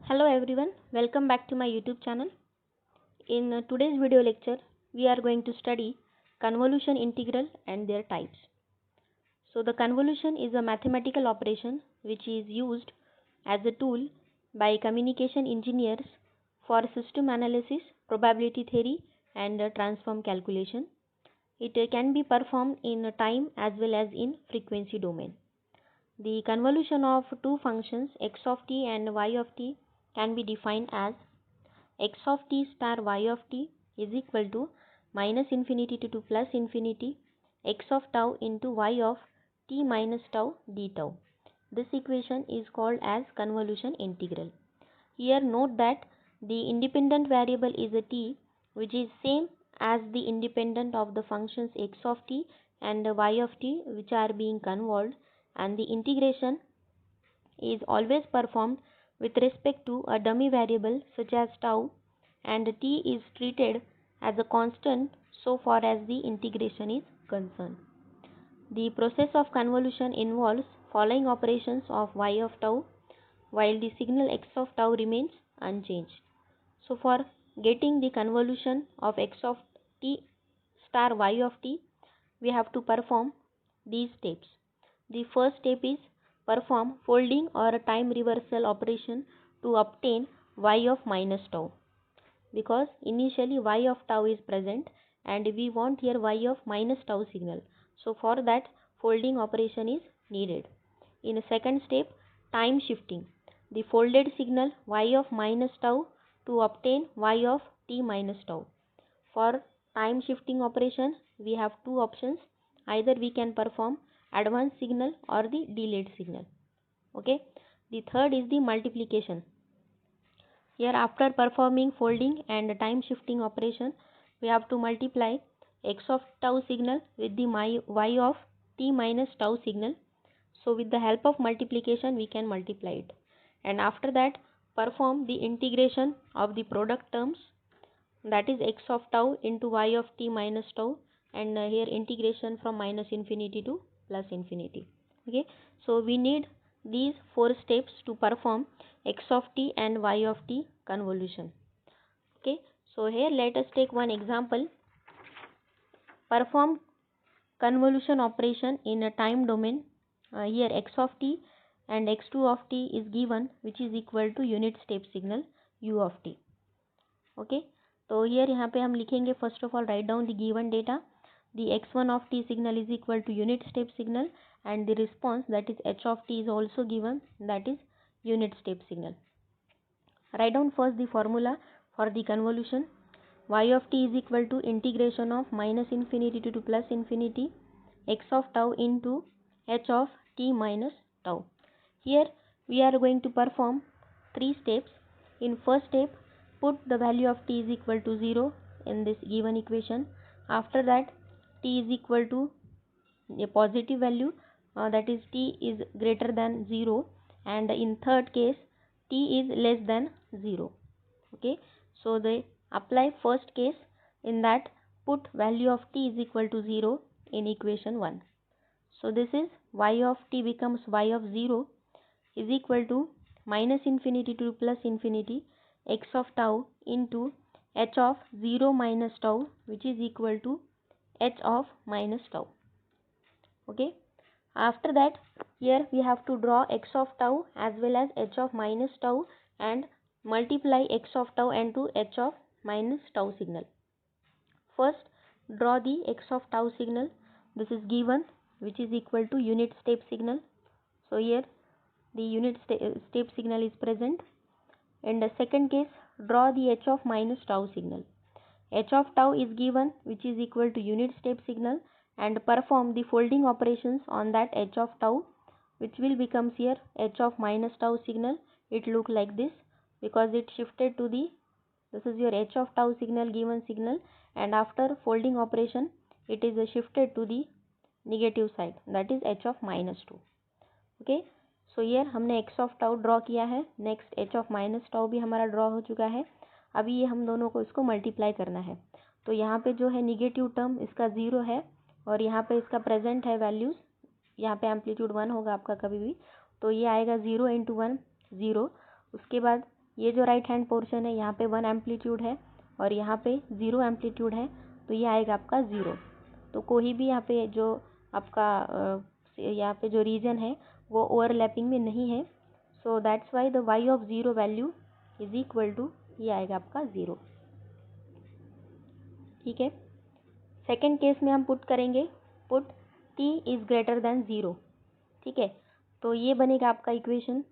Hello everyone, welcome back to my YouTube channel. In today's video lecture, we are going to study convolution integral and their types. So the convolution is a mathematical operation which is used as a tool by communication engineers for system analysis, probability theory and transform calculation. It can be performed in time as well as in frequency domain. The convolution of two functions x of t and y of t can be defined as x of t star y of t is equal to minus infinity to plus infinity x of tau into y of t minus tau d tau. This equation is called as convolution integral. Here note that the independent variable is a t, which is same as the independent of the functions x of t and y of t which are being convolved, and the integration is always performed with respect to a dummy variable such as tau, and t is treated as a constant so far as the integration is concerned. The process of convolution involves following operations of y of tau while the signal x of tau remains unchanged. So for getting the convolution of x of t star y of t, we have to perform these steps. The first step is perform folding or a time reversal operation to obtain y of minus tau, because initially y of tau is present and we want here y of minus tau signal. So for that, folding operation is needed. In a second step, time shifting the folded signal y of minus tau to obtain y of t minus tau. For time shifting operation, we have two options. Either we can perform advanced signal or the delayed signal. Okay. The third is the multiplication. Here after performing folding and time shifting operation, we have to multiply x of tau signal with the y of t minus tau signal. So with the help of multiplication we can multiply it, and after that perform the integration of the product terms, that is x of tau into y of t minus tau, and here integration from minus infinity to plus infinity. Okay, so we need these four steps to perform x of t and y of t convolution. Okay, so here let us take one example. Perform convolution operation in a time domain. Here x of t and x2 of t is given, which is equal to unit step signal u of t. Okay, तो here यहाँ पे हम लिखेंगे, first of all write down the given data. The x1 of t signal is equal to unit step signal, and the response, that is h of t, is also given, that is unit step signal. Write down first the formula for the convolution. Y of t is equal to integration of minus infinity to plus infinity x of tau into h of t minus tau. Here we are going to perform three steps. In first step, put the value of t is equal to 0 in this given equation. After that, t is equal to a positive value, that is t is greater than 0, and in third case t is less than 0. Okay, so they apply first case, in that put value of t is equal to 0 in equation 1. So this is y of t becomes y of 0 is equal to minus infinity to plus infinity x of tau into h of 0 minus tau, which is equal to h of minus tau. Okay, after that, here we have to draw x of tau as well as h of minus tau and multiply x of tau into h of minus tau signal. First, draw the x of tau signal. This is given, which is equal to unit step signal. So here the unit step signal is present. In the second case, draw the h of minus tau signal. H of tau is given, which is equal to unit step signal, and perform the folding operations on that h of tau, which will becomes here h of minus tau signal. It look like this because it shifted to the, this is your h of tau signal, given signal, and after folding operation it is shifted to the negative side, that is h of minus 2. Okay, so here हमने x of tau draw किया है. Next h of minus tau भी हमारा draw हो चुका है. अभी ये हम दोनों को इसको मल्टीप्लाई करना है. तो यहाँ पे जो है निगेटिव टर्म इसका 0 है, और यहाँ पे इसका प्रेजेंट है वैल्यूज़. यहाँ पे एम्पलीट्यूड 1 होगा आपका कभी भी, तो ये आएगा 0 इंटू 1 0. उसके बाद ये जो राइट हैंड पोर्शन है यहाँ पे 1 एम्पलीट्यूड है और यहाँ पे 0 एम्पलीट्यूड है, तो ये आएगा आपका 0। तो कोई भी यहाँ पे जो आपका यहाँ पे जो रीजन है वो ओवरलैपिंग में नहीं है। So that's why the y of 0 value is equal to, ये आएगा आपका 0। ठीक है। सेकेंड केस में हम पुट करेंगे, put t is greater than 0। ठीक है, तो ये बनेगा आपका equation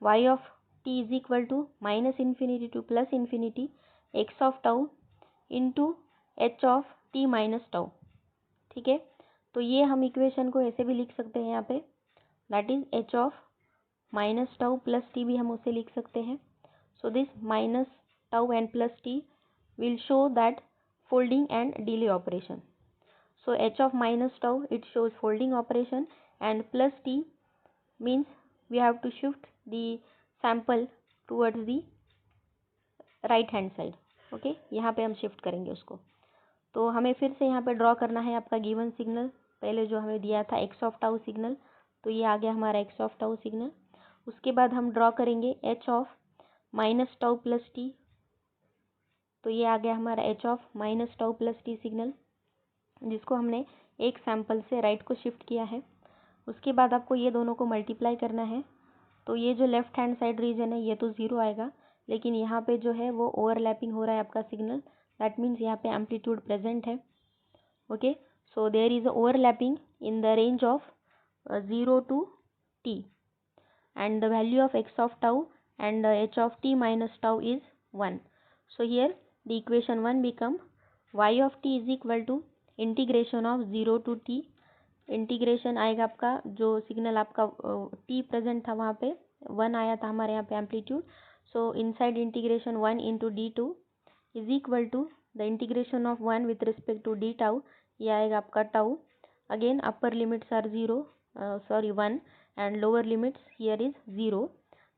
y of t is equal to minus infinity to plus infinity x of tau into h of t minus tau. ठीक है, तो ये हम इक्वेशन को ऐसे भी लिख सकते हैं यहाँ पे, that is h of minus tau plus T भी हम उसे लिख सकते हैं। So this minus tau and plus T will show that folding and delay operation. So h of minus tau, it shows folding operation, and plus t means we have to shift the sample towards the right hand side. Okay, यहाँ पे हम shift करेंगे उसको। तो हमें फिर से यहाँ पे ड्रॉ करना है आपका गिवन सिग्नल, पहले जो हमें दिया था x ऑफ टाउ सिग्नल, तो ये आ गया हमारा x ऑफ टाउ सिग्नल। उसके बाद हम ड्रॉ करेंगे h of minus tau plus T, तो ये आ गया हमारा h of minus tau plus T signal, जिसको हमने एक सैंपल से राइट को शिफ्ट किया है। उसके बाद आपको ये दोनों को मल्टीप्लाई करना है, तो ये जो लेफ्ट हैंड साइड रीजन है ये तो 0 आएगा, लेकिन यहाँ पे जो है वो ओवरलैपिंग हो रहा है आपका सिग्नल, दैट मीन्स यहाँ पे एम्पलीट्यूड प्रेजेंट है। Okay, so there is overlapping in the range of 0 to t, and the value of x of tau and h of t minus tau is 1. So here the equation 1 become y of t is equal to integration of 0 to t, integration आएगा आपका जो signal आपका t present था वहाँ पे 1 आया था हमारे यहाँ पे amplitude. So inside integration 1 into d2 is equal to the integration of 1 with respect to d tau, ये आएगा आपका tau. Again upper limits are 1 and lower limits here is 0.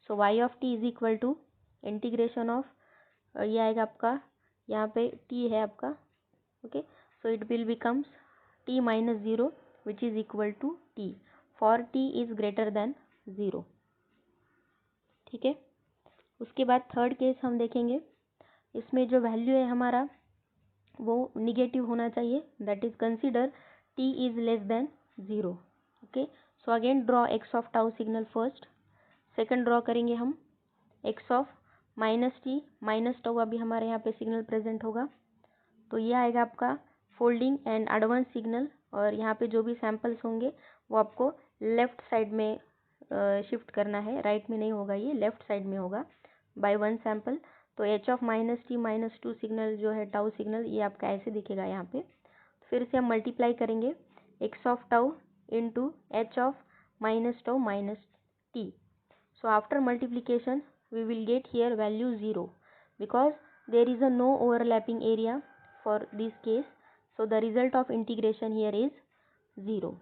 So y of t is equal to integration of ये आएगा आपका, यहाँ पे t है आपका, okay, so it will becomes t minus 0 which is equal to t for t is greater than 0। ठीक है, उसके बाद थर्ड केस हम देखेंगे, इसमें जो वैल्यू है हमारा वो निगेटिव होना चाहिए, that is consider t is less than 0। Okay, so again draw x of tau signal first, second draw करेंगे हम x of minus T minus tau, अभी हमारे यहाँ पे सिग्नल प्रेजेंट होगा, तो ये आएगा आपका फोल्डिंग एंड एडवांस सिग्नल, और यहाँ पे जो भी सैम्पल्स होंगे वो आपको लेफ्ट साइड में शिफ्ट करना है, राइट में नहीं होगा, ये लेफ्ट साइड में होगा बाय 1 सैम्पल। तो h of minus T minus 2 signal जो है टाउ सिग्नल, ये आपका ऐसे दिखेगा यहाँ पे। फिर से हम मल्टीप्लाई करेंगे x of tau into h of minus tau minus T. So after multiplication we will get here value 0 because there is a no overlapping area for this case, so the result of integration here is 0.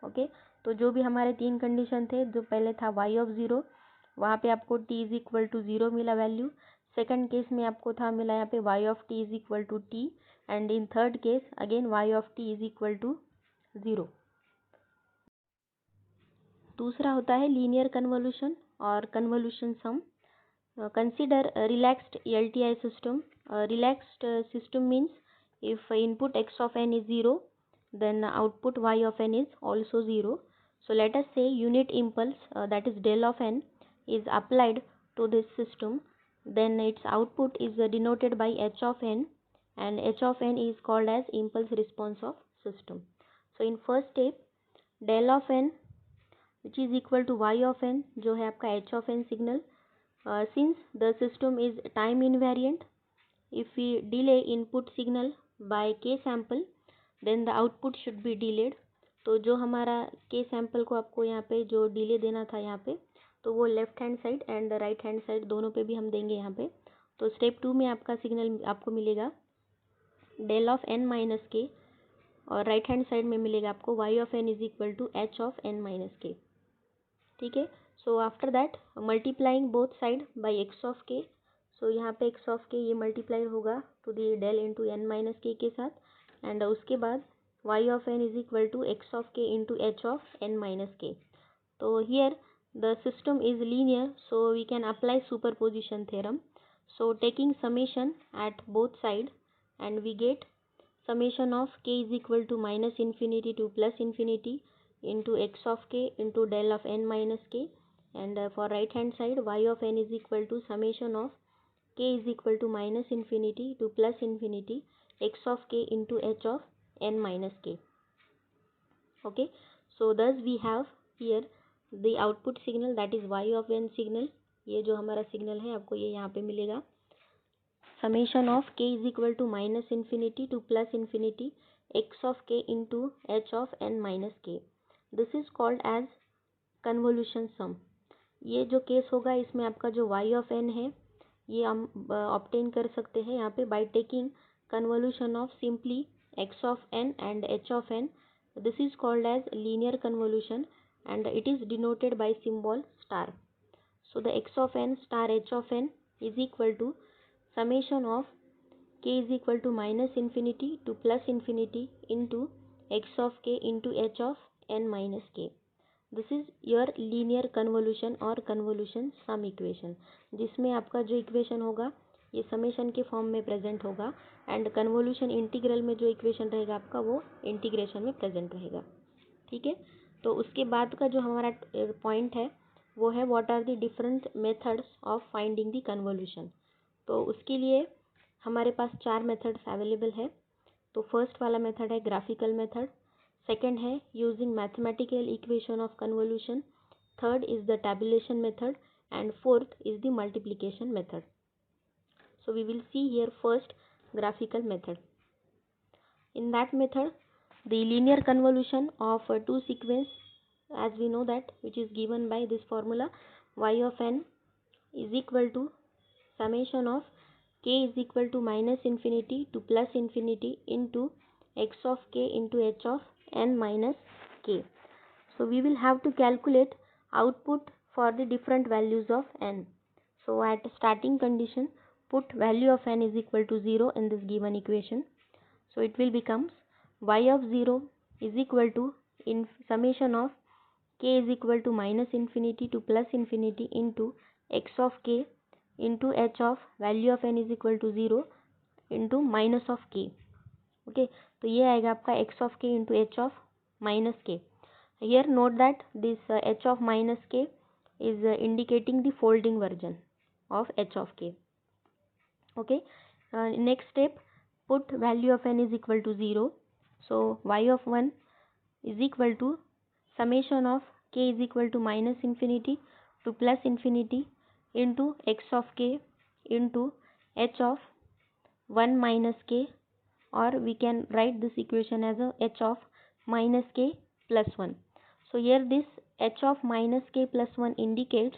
Okay, तो जो भी हमारे तीन condition थे, जो पहले था y of 0, वहाँ पे आपको t इज इक्वल टू 0 मिला वैल्यू, सेकंड केस में आपको था मिला यहाँ पे y of t is equal to t, and in third case again y of t is equal to 0। दूसरा होता है लीनियर कन्वोल्यूशन और convolution sum. Consider a relaxed LTI system. A relaxed system means if input x of n is 0, then output y of n is also 0. So let us say unit impulse, that is del of n, is applied to this system, then its output is denoted by h of n, and h of n is called as impulse response of system. So in first step, del of n which is equal to y of n जो है आपका h of n signal, since the system is time invariant, if we delay input signal by k sample then the output should be delayed। तो जो हमारा k sample को आपको यहाँ पे जो डिले देना था यहाँ पे, तो वो left hand side and right hand side दोनों पे भी हम देंगे यहाँ पे। तो स्टेप 2 में आपका सिग्नल आपको मिलेगा डेल ऑफ n माइनस के, और राइट हैंड साइड में मिलेगा आपको y of n is equal to h of n minus k. ठीक है, so after that multiplying both side by x of k, so यहाँ पे x ऑफ k ये मल्टीप्लाई होगा to the del into n minus k साथ, and उसके बाद y of n is equal to x of k into h of n minus k. तो here the system is linear, so we can apply superposition theorem. So taking summation at both sides, and we get summation of k is equal to minus infinity to plus infinity into x of k into del of n minus k, and for right hand side y of n is equal to summation of k is equal to minus infinity to plus infinity x of k into h of n minus k. Okay, so thus we have here the output signal, that is y of n signal. ये जो हमारा signal है आपको ये यहाँ पे मिलेगा summation of k is equal to minus infinity to plus infinity x of k into h of n minus k. This is called as convolution sum. ये जो केस होगा इसमें आपका जो y of n है ये हम ऑब्टेन कर सकते हैं यहाँ पे by taking convolution of simply x of n and h of n. This is called as linear convolution and it is denoted by symbol star. So the x of n star h of n is equal to summation of k is equal to minus infinity to plus infinity into x of k into h of n minus k. This is your linear convolution और convolution sum equation, जिसमें आपका जो equation होगा ये summation के form में present होगा and convolution integral में जो इक्वेशन रहेगा आपका वो इंटीग्रेशन में प्रेजेंट रहेगा. ठीक है, तो उसके बाद का जो हमारा पॉइंट है वो है what are the different methods of finding the convolution. तो उसके लिए हमारे पास 4 मेथड्स अवेलेबल है. तो फर्स्ट वाला मेथड है ग्राफिकल मेथड, सेकेंड है using mathematical equation of convolution, third is the tabulation method and fourth is the multiplication method. So we will see here first graphical method. In that method, the linear convolution of two sequence, as we know that, which is given by this formula, y of n is equal to summation of k is equal to minus infinity to plus infinity into x of k into h of n minus k. So we will have to calculate output for the different values of n. So at starting condition, put value of n is equal to 0 in this given equation. So it will becomes y of 0 is equal to in summation of k is equal to minus infinity to plus infinity into x of k into h of value of n is equal to 0 into minus of k. Okay, तो ये आएगा आपका x of k into h of minus k. Here note that this h of minus k is indicating the folding version of h of k. Okay, next step, put value of n is equal to 0. So y of 1 is equal to summation of k is equal to minus infinity to plus infinity into x of k into h of 1 minus k, or we can write this equation as a h of minus k plus 1. So here this h of minus k plus 1 indicates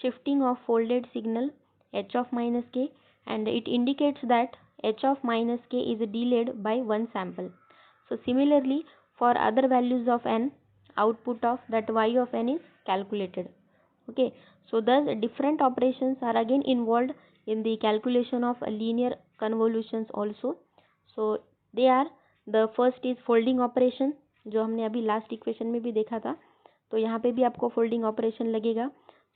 shifting of folded signal h of minus k, and it indicates that h of minus k is delayed by one sample. So similarly for other values of n, output of that y of n is calculated. Okay, so thus different operations are again involved in the calculation of linear convolutions also. So they are, the first is folding operation, जो हमने अभी last equation में भी देखा था, तो यहाँ पे भी आपको फोल्डिंग ऑपरेशन लगेगा.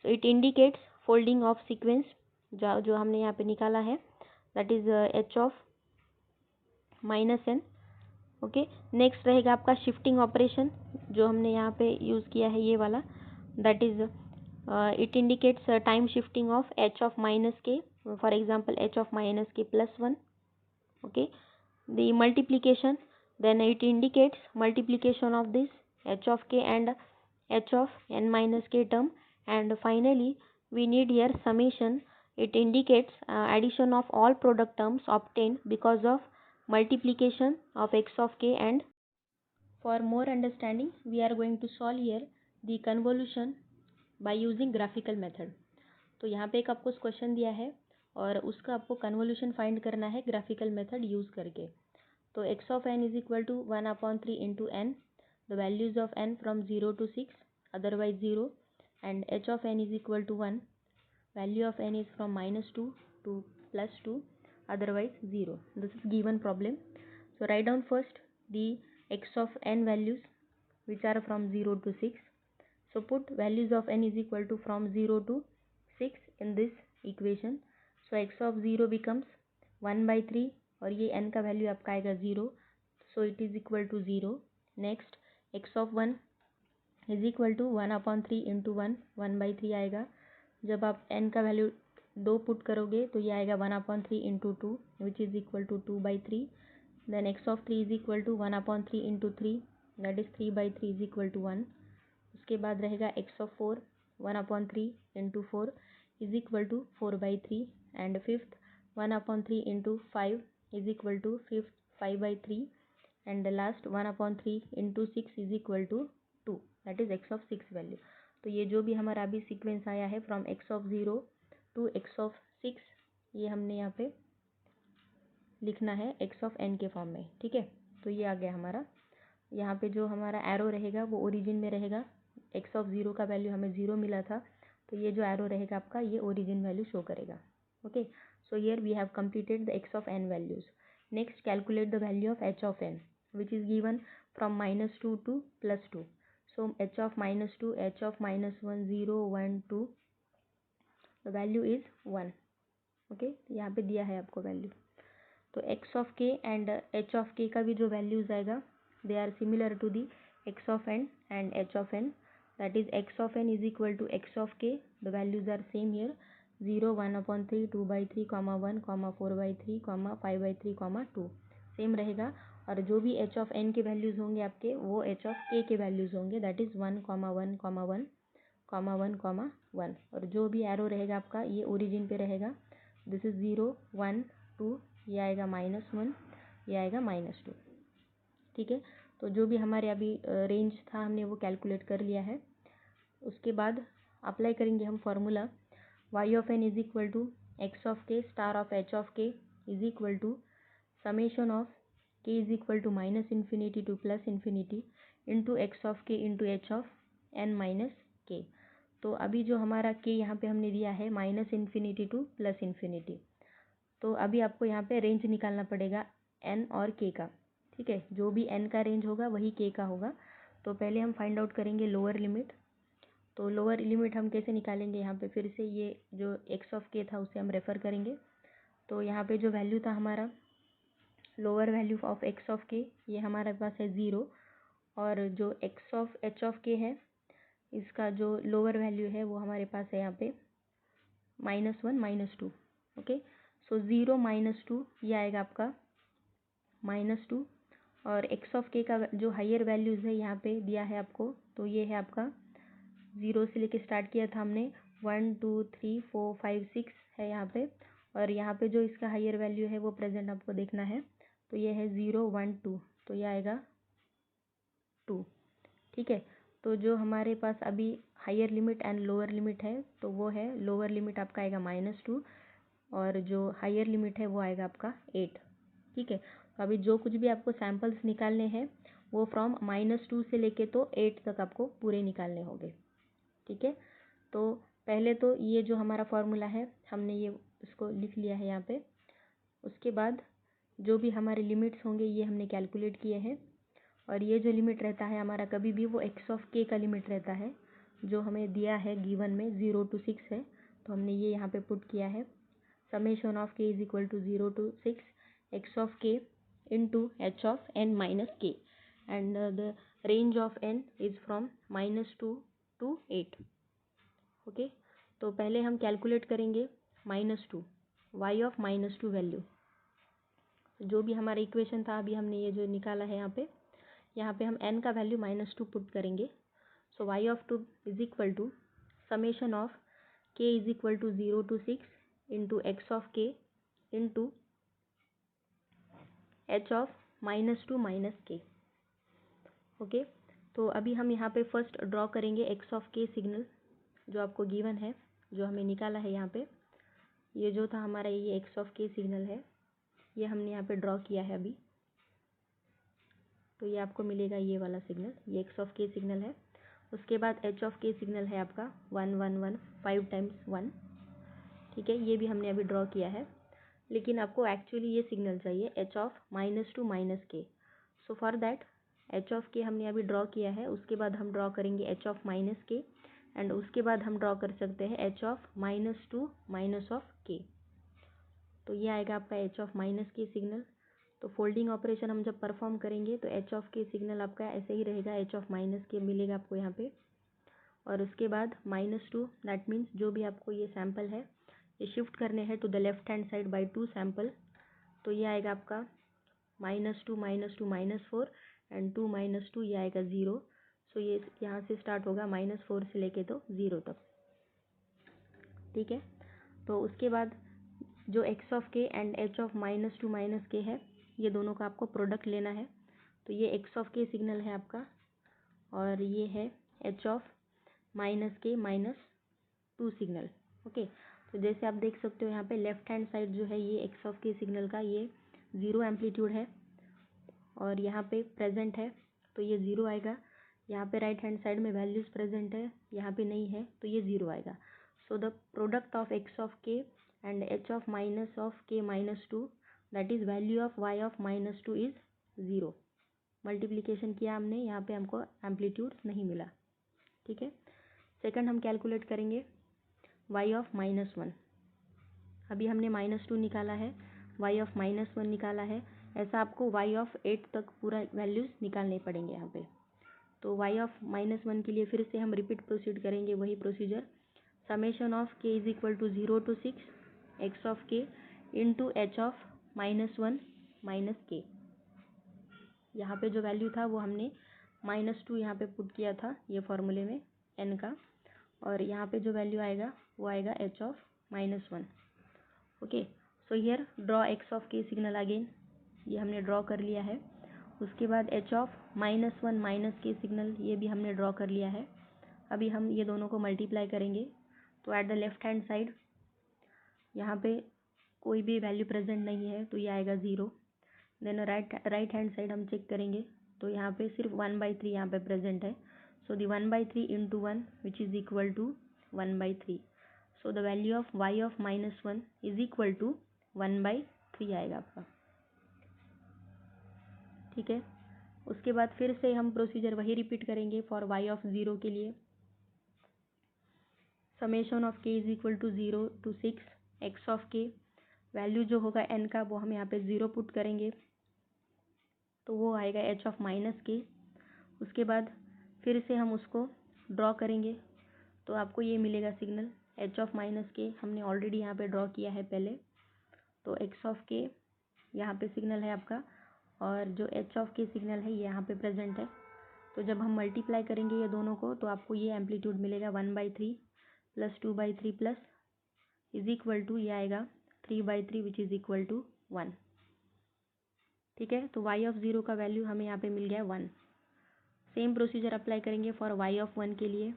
So it indicates folding of sequence जो हमने यहाँ पे निकाला है, that is h of minus n. Okay, next रहेगा आपका शिफ्टिंग ऑपरेशन जो हमने यहाँ पे यूज़ किया है ये वाला, that is it indicates time shifting of h of minus k, for example h of minus k plus 1. Okay, the multiplication, then it indicates multiplication of this h of k and h of n minus k term, and finally we need here summation. It indicates addition of all product terms obtained because of multiplication of x of k. And for more understanding we are going to solve here the convolution by using graphical method. तो यहाँ पे एक आपको question दिया है और उसका आपको कन्वोल्यूशन फाइंड करना है ग्राफिकल मेथड यूज़ करके. तो x of n is equal to 1/3 into n, the values of n from 0 to 6, otherwise 0, and h of n is equal to 1, value of n is from -2 to +2, otherwise 0. This is given problem. So write down first the x of n values which are from 0 to 6. So put values of n is equal to from 0 to 6 in this equation. So x of 0 becomes 1 by 3 और ये n का value आपका आएगा 0, so it is equal to 0. Next x of 1 is equal to 1/3 into 1/3 आएगा. जब आप n का value 2 put करोगे तो ये आएगा 1/3 into 2 which is equal to 2/3. Then x of 3 is equal to 1/3 into 3 that is 3/3 is equal to 1. उसके बाद रहेगा x of 4 1/3 into 4 is equal to 4/3. And fifth 1/3 into 5 is equal to 5/3. And last 1/3 into 6 is equal to 2 that is x of 6 value. तो ये जो भी हमारा अभी sequence आया है from x of 0 to x of 6, ये हमने यहाँ पे लिखना है x of n के फॉर्म में. ठीक है, तो ये आ गया हमारा. यहाँ पे जो हमारा एरो रहेगा वो ओरिजिन में रहेगा. x of 0 का वैल्यू हमें 0 मिला था, तो ये जो एरो रहेगा आपका ये ओरिजिन वैल्यू शो करेगा. Okay, so here we have completed the x of n values. Next calculate the value of h of n which is given from -2 to +2. So h of -2, h of -1, 0, 1, 2, the value is 1. Okay, यहाँ पे दिया है आपको value. तो x of k and h of k का भी जो values आएगा they are similar to the x of n and h of n. That is x of n is equal to x of k. The values are same here 0, 1/3, 2/3, 1, 4/3, 5/3, 2 same रहेगा. और जो भी h of n के values होंगे आपके वो h of k के values होंगे. That is 1, 1, 1, 1, 1. और जो भी एरो रहेगा आपका ये ओरिजिन पे रहेगा. दिस इज़ 0, 1, 2, ये आएगा -1, ये आएगा -2. ठीक है, तो जो भी हमारे अभी रेंज था हमने वो कैलकुलेट कर लिया है. उसके बाद अप्लाई करेंगे हम formula y of n is equal to x of k star of h of k is equal to summation of k is equal to -infinity to +infinity into x of k into h of n minus k. तो अभी जो हमारा k यहाँ पे हमने दिया है -infinity to +infinity. तो अभी आपको यहाँ पे रेंज निकालना पड़ेगा n और k का. ठीक है, जो भी n का रेंज होगा वही k का होगा. तो पहले हम फाइंड आउट करेंगे लोअर लिमिट. तो लोअर लिमिट हम कैसे निकालेंगे, यहाँ पे फिर से ये जो x of k था उसे हम रेफ़र करेंगे. तो यहाँ पे जो वैल्यू था हमारा lower value of x of k ये हमारे पास है 0. और जो x of h of k है इसका जो लोअर वैल्यू है वो हमारे पास है यहाँ पे -1, -2. ओके, सो 0, -2 ये आएगा आपका -2. और x of k का जो हायर वैल्यूज़ है यहाँ पे दिया है आपको, तो ये है आपका 0 से लेके स्टार्ट किया था हमने 1, 2, 3, 4, 5, 6 है यहाँ पे. और यहाँ पे जो इसका हायर वैल्यू है वो प्रेजेंट आपको देखना है. तो ये है 0, 1, 2, तो ये आएगा 2. ठीक है, तो जो हमारे पास अभी higher limit and lower limit है तो वो है लोअर लिमिट आपका आएगा -2 और जो हायर लिमिट है वो आएगा आपका 8. ठीक है, तो अभी जो कुछ भी आपको सैम्पल्स निकालने हैं वो फ्रॉम -2 से लेके तो 8 तक आपको पूरे निकालने होंगे. ठीक है, तो पहले तो ये जो हमारा फॉर्मूला है हमने ये इसको लिख लिया है यहाँ पे. उसके बाद जो भी हमारे लिमिट्स होंगे ये हमने कैलकुलेट किए हैं. और ये जो लिमिट रहता है हमारा कभी भी वो x of k का लिमिट रहता है जो हमें दिया है गिवन में 0 to 6 है. तो हमने ये यहाँ पे पुट किया है summation of k is equal to 0 to 6 x of k into h of n minus k and the range of n is from -2 to 8. Okay, तो पहले हम कैलकुलेट करेंगे -2 y ऑफ -2 वैल्यू. जो भी हमारा इक्वेशन था अभी हमने ये जो निकाला है यहाँ पे हम n का वैल्यू -2 पुट करेंगे. So y of 2 is equal to summation of k is equal to 0 to 6 into x of k into h of -2 minus k. Okay, तो अभी हम यहाँ पे फर्स्ट ड्रॉ करेंगे x ऑफ k सिग्नल जो आपको given है जो हमें निकाला है यहाँ पे. ये जो था हमारा ये x ऑफ k सिग्नल है ये हमने यहाँ पे ड्रॉ किया है अभी. तो ये आपको मिलेगा ये वाला सिग्नल, ये x ऑफ k सिग्नल है. उसके बाद h ऑफ k सिग्नल है आपका 1, 1, 1, 5 टाइम्स 1. ठीक है, ये भी हमने अभी ड्रॉ किया है. लेकिन आपको एक्चुअली ये सिग्नल चाहिए h of -2 minus k. So for that H of के हमने अभी ड्रॉ किया है, उसके बाद हम ड्रॉ करेंगे एच ऑफ माइनस के, एंड उसके बाद हम ड्रॉ कर सकते हैं H of minus two minus of के। तो ये आएगा आपका H of minus k signal. तो फोल्डिंग ऑपरेशन हम जब परफॉर्म करेंगे तो एच ऑफ के सिग्नल आपका ऐसे ही रहेगा, एच ऑफ माइनस के मिलेगा आपको यहाँ पे। और उसके बाद -2, दैट मीन्स जो भी आपको ये सैम्पल है ये शिफ्ट करने हैं to the left hand side by 2 sample. तो ये आएगा आपका -2 -4 एंड 2 -2, ये आएगा 0। सो ये यहाँ से स्टार्ट होगा -4 से लेके तो 0 तक, ठीक है। तो उसके बाद जो x ऑफ के एंड h ऑफ -2 के है, ये दोनों का आपको प्रोडक्ट लेना है। तो ये x ऑफ के सिग्नल है आपका, और ये है h ऑफ के -2 सिग्नल। ओके, तो जैसे आप देख सकते हो यहाँ पे लेफ्ट हैंड साइड जो है ये x ऑफ के सिग्नल का ये 0 एम्पलीट्यूड है, और यहाँ पे प्रेजेंट है तो ये 0 आएगा। यहाँ पे राइट हैंड साइड में वैल्यूज़ प्रेजेंट है, यहाँ पे नहीं है तो ये 0 आएगा। So the product of x of के एंड h ऑफ के -2, that is value of y of -2 is 0। Multiplication किया हमने, यहाँ पे हमको एम्पलीट्यूड नहीं मिला, ठीक है। सेकंड हम कैलकुलेट करेंगे y ऑफ -1। अभी हमने -2 निकाला है, y ऑफ -1 निकाला है, ऐसा आपको y ऑफ 8 तक पूरा वैल्यूज़ निकालने पड़ेंगे यहाँ पे। तो y ऑफ -1 के लिए फिर से हम रिपीट प्रोसीड करेंगे वही procedure, summation of k is equal to 0 to 6 x of k into h of -1 minus k. यहाँ पे जो वैल्यू था वो हमने -2 यहाँ पे पुट किया था ये फॉर्मूले में n का, और यहाँ पे जो वैल्यू आएगा वो आएगा h of -1। Okay, so here draw x of के सिग्नल अगेन, ये हमने ड्रॉ कर लिया है। उसके बाद h of -1 minus k signal, ये भी हमने ड्रॉ कर लिया है। अभी हम ये दोनों को मल्टीप्लाई करेंगे, तो at the left hand side यहाँ पे कोई भी वैल्यू प्रेजेंट नहीं है तो ये आएगा 0। देन राइट हैंड साइड हम चेक करेंगे तो यहाँ पे सिर्फ 1/3 यहाँ पे प्रेजेंट है। So the 1/3 into 1 which is equal to 1/3। So the value of y of -1 is equal to 1/3 आएगा आपका, ठीक है। उसके बाद फिर से हम प्रोसीजर वही रिपीट करेंगे फॉर y ऑफ 0 के लिए, summation of k is equal to 0 to 6 x of k, value जो होगा n का वो हम यहाँ पे 0 पुट करेंगे तो वो आएगा h ऑफ -k। उसके बाद फिर से हम उसको ड्रॉ करेंगे तो आपको ये मिलेगा सिग्नल h ऑफ -k, हमने ऑलरेडी यहाँ पे ड्रॉ किया है पहले। तो x ऑफ k यहाँ पे सिग्नल है आपका, और जो h ऑफ k सिग्नल है ये यहाँ पे प्रेजेंट है। तो जब हम मल्टीप्लाई करेंगे ये दोनों को तो आपको ये एम्पलीट्यूड मिलेगा 1/3 plus 2/3 plus is equal to, ये आएगा 3/3 विच इज़ इक्वल टू 1, ठीक है। तो y ऑफ 0 का वैल्यू हमें यहाँ पे मिल गया 1। सेम प्रोसीजर अप्लाई करेंगे फॉर y ऑफ 1 के लिए,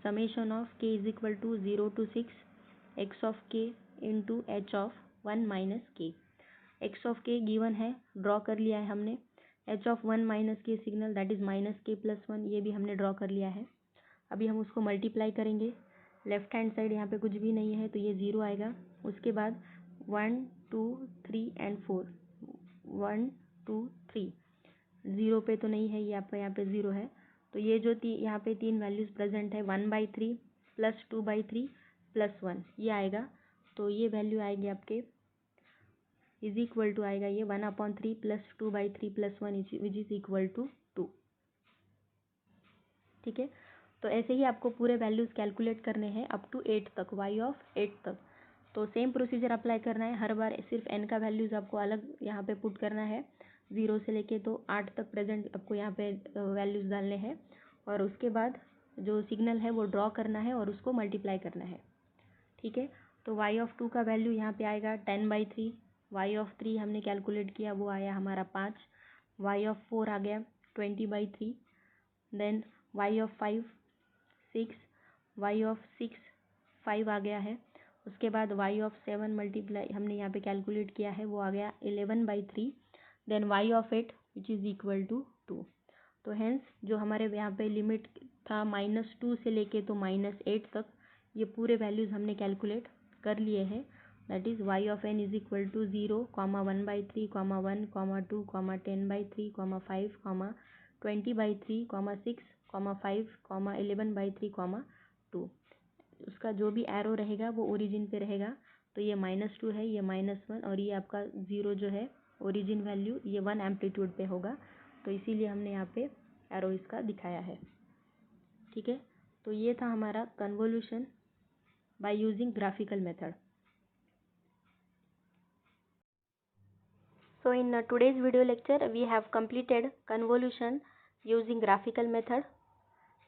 summation of k is equal to 0 to 6 x of k into h of 1 minus k. x of k given है, ड्रॉ कर लिया है हमने। h of 1 minus k signal that is -k+1, ये भी हमने ड्रॉ कर लिया है। अभी हम उसको मल्टीप्लाई करेंगे, लेफ्ट हैंड साइड यहाँ पे कुछ भी नहीं है तो ये 0 आएगा। उसके बाद 1 2 3 एंड 4, 1 2 3, 0 पे तो नहीं है, ये आपका यहाँ पे 0 है। तो ये जो यहाँ पे 3 वैल्यूज़ प्रेजेंट है 1/3 प्लस 2/3 प्लस 1, ये आएगा। तो ये वैल्यू आएगी आपके इज इक्वल टू, आएगा ये 1/3 plus 2/3 plus 1 which is equal to 2, ठीक है। तो ऐसे ही आपको पूरे वैल्यूज़ कैलकुलेट करने हैं अप टू 8 तक, y ऑफ 8 तक। तो सेम प्रोसीजर अप्लाई करना है, हर बार सिर्फ n का वैल्यूज़ आपको अलग यहाँ पे पुट करना है, 0 से लेके तो 8 तक प्रेजेंट आपको यहाँ पे वैल्यूज़ डालने हैं, और उसके बाद जो सिग्नल है वो ड्रॉ करना है और उसको मल्टीप्लाई करना है, ठीक है। तो y ऑफ 2 का वैल्यू यहाँ पे आएगा 10/3, y ऑफ 3 हमने कैलकुलेट किया वो आया हमारा 5, y ऑफ 4 आ गया 20/3, then y of 5 6, y of 6 5 आ गया है। उसके बाद y ऑफ 7 मल्टीप्लाई हमने यहाँ पे कैलकुलेट किया है वो आ गया 11/3, then y of 8 which is equal to 2। तो हेंस जो हमारे यहाँ पे लिमिट था -2 से लेके तो -8 तक, ये पूरे वैल्यूज़ हमने कैलकुलेट कर लिए हैं। that is y of n is equal to 0, 1 by 3, 1, 2, 10 by 3, 5, 20 by 3, 6, 5, 11 by 3, 2. उसका जो भी एरो रहेगा वो ओरिजिन पे रहेगा, तो ये -2 है, ये -1, और ये आपका 0 जो है ओरिजिन वैल्यू ये 1 एम्पलीट्यूड पे होगा, तो इसीलिए हमने यहाँ पे एरो इसका दिखाया है। ठीक है, तो ये था हमारा convolution by using graphical method. So in today's video lecture we have completed convolution using graphical method.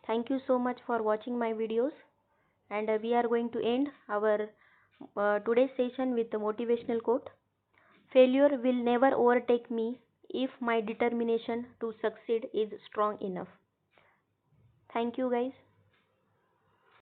Thank you so much for watching my videos, and we are going to end our today's session with the motivational quote. Failure will never overtake me if my determination to succeed is strong enough. Thank you guys.